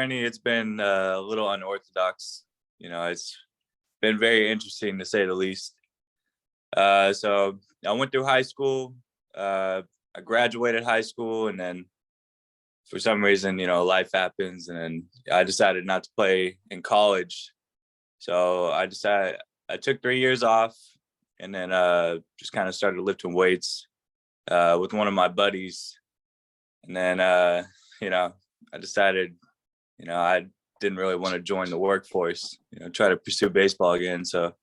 journey, it's been a little unorthodox. It's been very interesting to say the least. So I went through high school. I graduated high school, and then for some reason, life happens, and then I decided not to play in college. So I took 3 years off, and then just kind of started lifting weights with one of my buddies. And then, I decided, I didn't really want to join the workforce, try to pursue baseball again. So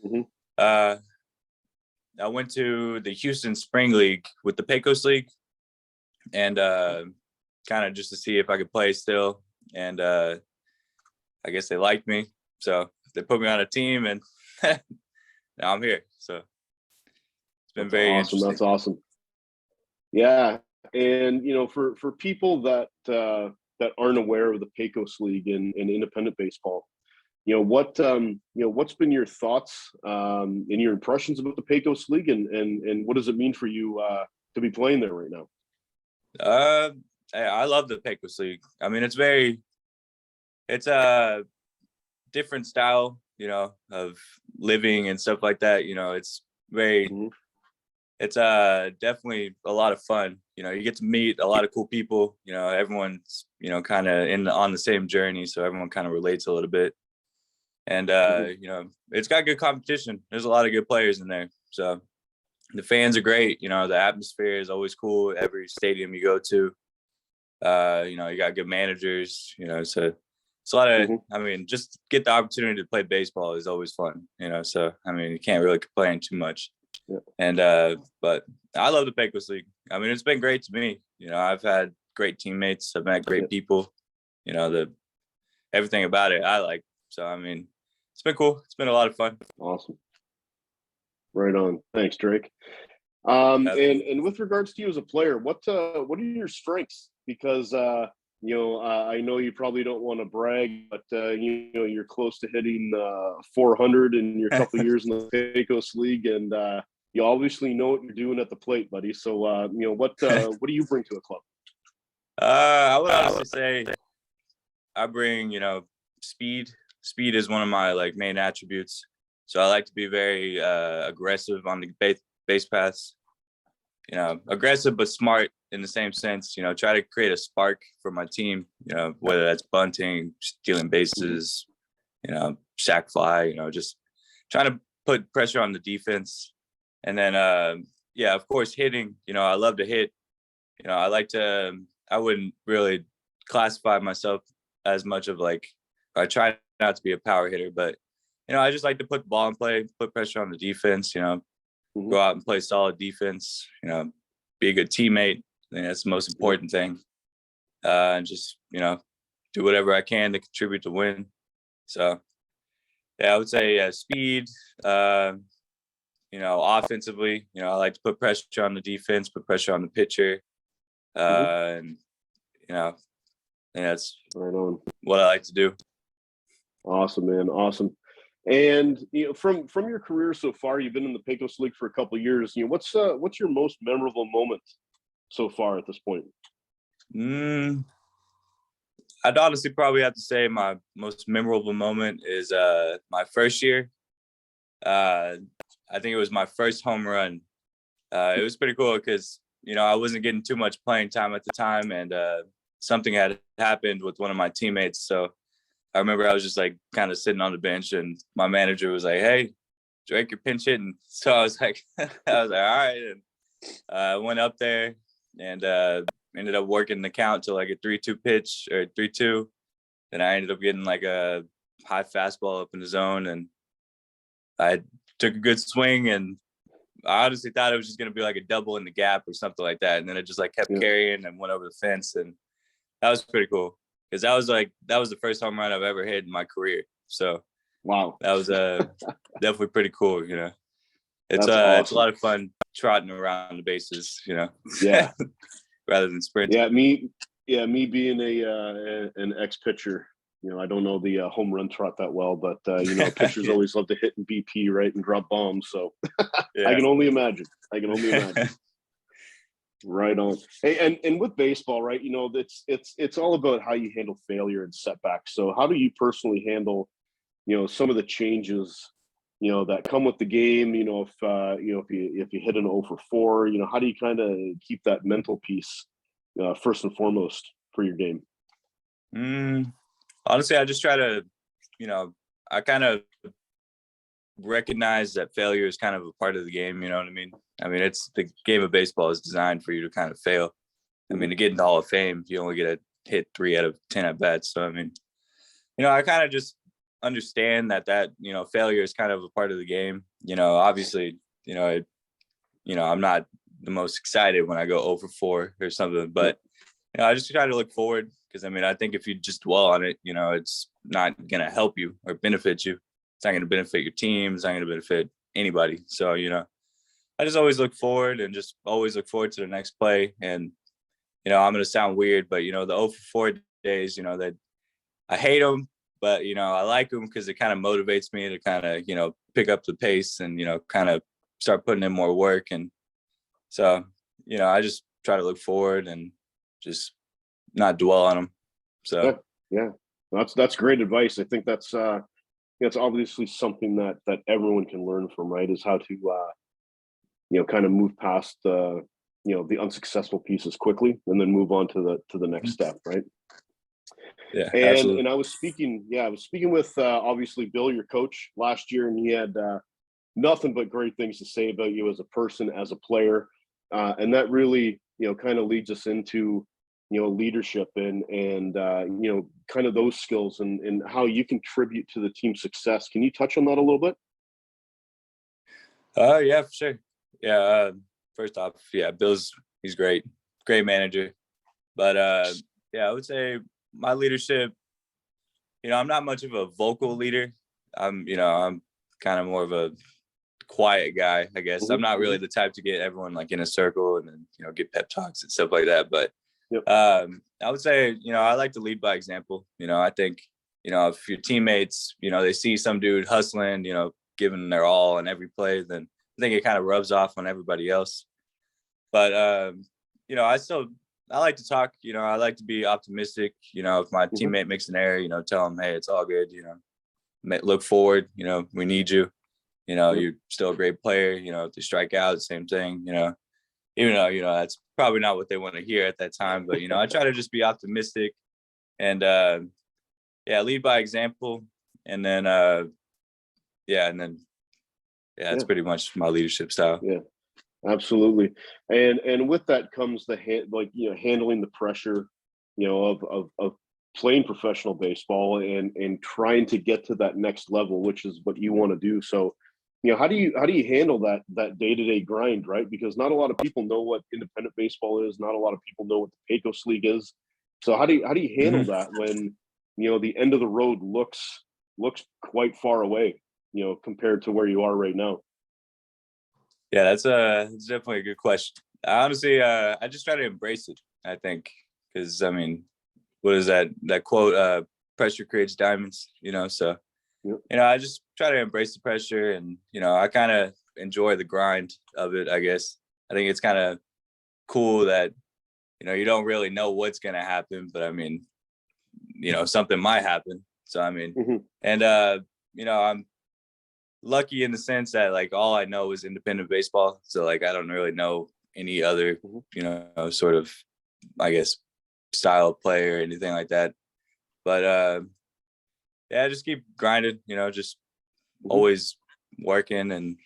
Mhm. I went to the Houston Spring League with the Pecos League, and kind of just to see if I could play still. And I guess they liked me. So they put me on a team, and now I'm here. So it's been very interesting. That's awesome. Yeah. And, for people that aren't aware of the Pecos League and independent baseball, what's been your thoughts and your impressions about the Pecos League, and what does it mean for you to be playing there right now? I love the Pecos League. I mean, it's a different style, of living and stuff like that. It's very, it's definitely a lot of fun. You get to meet a lot of cool people. Everyone's, kind of on the same journey, so everyone kind of relates a little bit. And it's got good competition. There's a lot of good players in there. So the fans are great. The atmosphere is always cool. Every stadium you go to, you got good managers. So it's a lot of. I mean, just get the opportunity to play baseball is always fun. So I mean, you can't really complain too much. Yeah. And but I love the Pecos League. I mean, it's been great to me. I've had great teammates. I've met great people. Everything about it I like. So I mean, it's been cool. It's been a lot of fun. Awesome. Right on. Thanks, Drake. And with regards to you as a player, what are your strengths? Because I know you probably don't want to brag, but you're close to hitting 400 in your couple of years in the Pecos League, and you obviously know what you're doing at the plate, buddy. So what do you bring to a club? I would honestly say I bring speed. Speed is one of my main attributes. So I like to be very aggressive on the base paths. Aggressive but smart in the same sense. Try to create a spark for my team. Whether that's bunting, stealing bases, sack fly. Just trying to put pressure on the defense. And then, of course, hitting. I love to hit. I like to. I wouldn't really classify myself as much of I try not to be a power hitter, but I just like to put the ball in play, put pressure on the defense. Go out and play solid defense. Be a good teammate. I think that's the most important thing. And just do whatever I can to contribute to win. So I would say speed. Offensively, I like to put pressure on the defense, put pressure on the pitcher. And that's right on. What I like to do. Awesome, man. Awesome. And from your career so far, you've been in the Pecos League for a couple of years. What's your most memorable moment so far at this point? I'd honestly probably have to say my most memorable moment is my first year. I think it was my first home run. It was pretty cool because I wasn't getting too much playing time at the time, and something had happened with one of my teammates. So I remember I was just kind of sitting on the bench, and my manager was like, "Hey, Drake, you're pinch hitting." So I was like, all right. And I went up there and ended up working the count to a 3-2 pitch or 3-2. Then I ended up getting a high fastball up in the zone, and I took a good swing, and I honestly thought it was just going to be a double in the gap or something like that. And then it just kept carrying and went over the fence. And that was pretty cool. Because that was the first home run I've ever hit in my career. So wow, that was definitely pretty cool. It's awesome. It's a lot of fun trotting around the bases. Yeah, rather than sprinting. Yeah, me being an ex-pitcher, I don't know the home run trot that well, but pitchers always love to hit in BP, right, and drop bombs. So I can only imagine. Right on. Hey, and with baseball, right? You know, it's all about how you handle failure and setbacks. So, how do you personally handle, some of the changes, that come with the game? If you hit an 0 for 4, how do you kind of keep that mental piece first and foremost for your game? Honestly, I just try to, I kind of recognize that failure is kind of a part of the game. You know what I mean? I mean, it's the game of baseball is designed for you to kind of fail. I mean, to get into Hall of Fame, you only get to hit 3 out of 10 at bats. So, I mean, I kind of just understand that failure is kind of a part of the game. Obviously, I'm not the most excited when I go 0 for 4 or something, but I just try to look forward because I mean, I think if you just dwell on it, it's not going to help you or benefit you. It's not going to benefit your team. It's not going to benefit anybody. So, I just always look forward and just always look forward to the next play. And, I'm going to sound weird, but, the 0 for 4 days, that I hate them, but, I like them because it kind of motivates me to kind of, pick up the pace and, kind of start putting in more work. And so, I just try to look forward and just not dwell on them. So, yeah. That's great advice. I think that's obviously something that everyone can learn from, right? Is how to kind of move past the unsuccessful pieces quickly and then move on to the next step, right? Yeah, and absolutely. and I was speaking with obviously Bill, your coach, last year, and he had nothing but great things to say about you as a person, as a player, and that really kind of leads us into leadership and kind of those skills and how you contribute to the team's success. Can you touch on that a little bit? Yeah, for sure. Yeah. First off, yeah, he's great manager. But yeah, I would say my leadership, I'm not much of a vocal leader. I'm kind of more of a quiet guy, I guess. I'm not really the type to get everyone like in a circle and then, get pep talks and stuff like that. But Yep. I would say, I like to lead by example. I think, if your teammates, they see some dude hustling, giving their all in every play, then I think it kind of rubs off on everybody else. But I like to talk. I like to be optimistic. If my teammate makes an error, tell him, hey, it's all good. Look forward. We need you. You're still a great player. If they strike out, same thing. Even though that's probably not what they want to hear at that time. But I try to just be optimistic and lead by example. And then that's pretty much my leadership style. Yeah. Absolutely, and with that comes the handling the pressure, of playing professional baseball and trying to get to that next level, which is what you want to do. So, how do you handle that day-to-day grind, right? Because not a lot of people know what independent baseball is. Not a lot of people know what the Pecos League is. So how do you handle that when the end of the road looks quite far away, compared to where you are right now? Yeah, that's definitely a good question. Honestly, I just try to embrace it, I think, because I mean, what is that quote? Pressure creates diamonds, so Yep. I just try to embrace the pressure and I kind of enjoy the grind of it, I guess. I think it's kind of cool that you don't really know what's going to happen, but I mean, something might happen. So I mean, and I'm lucky in the sense that like all I know is independent baseball. So like I don't really know any other, sort of, I guess, style of play or anything like that. But I just keep grinding, just always working and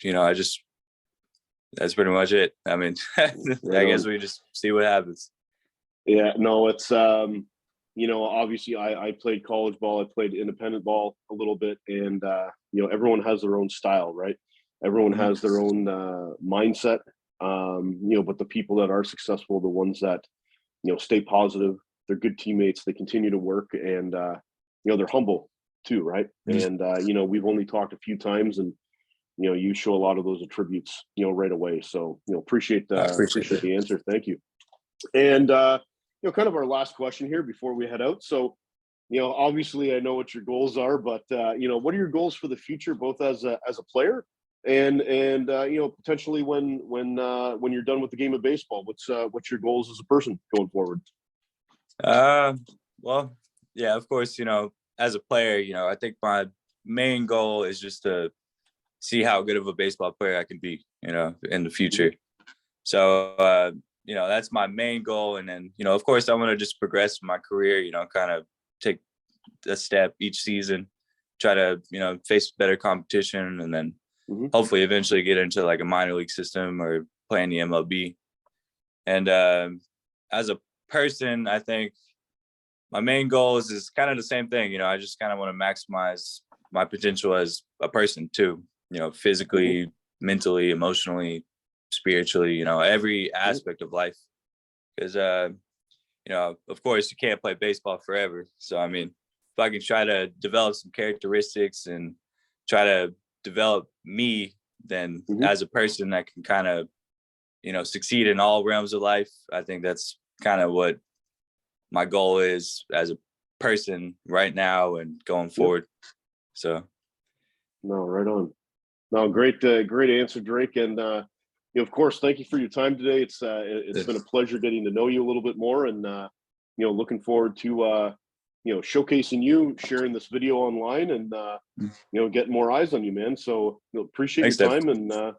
that's pretty much it. I mean, I guess we just see what happens. Yeah, no, it's obviously I played college ball, I played independent ball a little bit, and everyone has their own style, right? Everyone has their own mindset. But the people that are successful, the ones that stay positive, they're good teammates, they continue to work, and they're humble too, right? And we've only talked a few times, and you show a lot of those attributes right away. So appreciate the answer. Thank you. And kind of our last question here before we head out. So obviously I know what your goals are, but what are your goals for the future, both as a player and you know, potentially when you're done with the game of baseball, what's your goals as a person going forward? Well, yeah, of course, you know, as a player, you know, I think my main goal is just to see how good of a baseball player I can be, you know, in the future. So, you know, that's my main goal. And then, you know, of course, I want to just progress my career, you know, kind of take a step each season, try to, you know, face better competition, and then hopefully eventually get into like a minor league system or play in the MLB. And as a person, I think my main goal is kind of the same thing. You know, I just kind of want to maximize my potential as a person too, you know, physically, mentally, emotionally, spiritually, you know, every aspect of life. Because, you know, of course, you can't play baseball forever. So, I mean, if I can try to develop some characteristics and try to develop me, then as a person that can kind of, you know, succeed in all realms of life, I think that's kind of what my goal is as a person right now and going forward. So. No, right on. No, great answer, Drake. And you know, of course, thank you for your time today. It's been a pleasure getting to know you a little bit more, and you know, looking forward to you know, showcasing you, sharing this video online, and you know, getting more eyes on you, man. So, you know, appreciate Thanks, your Dave. time, and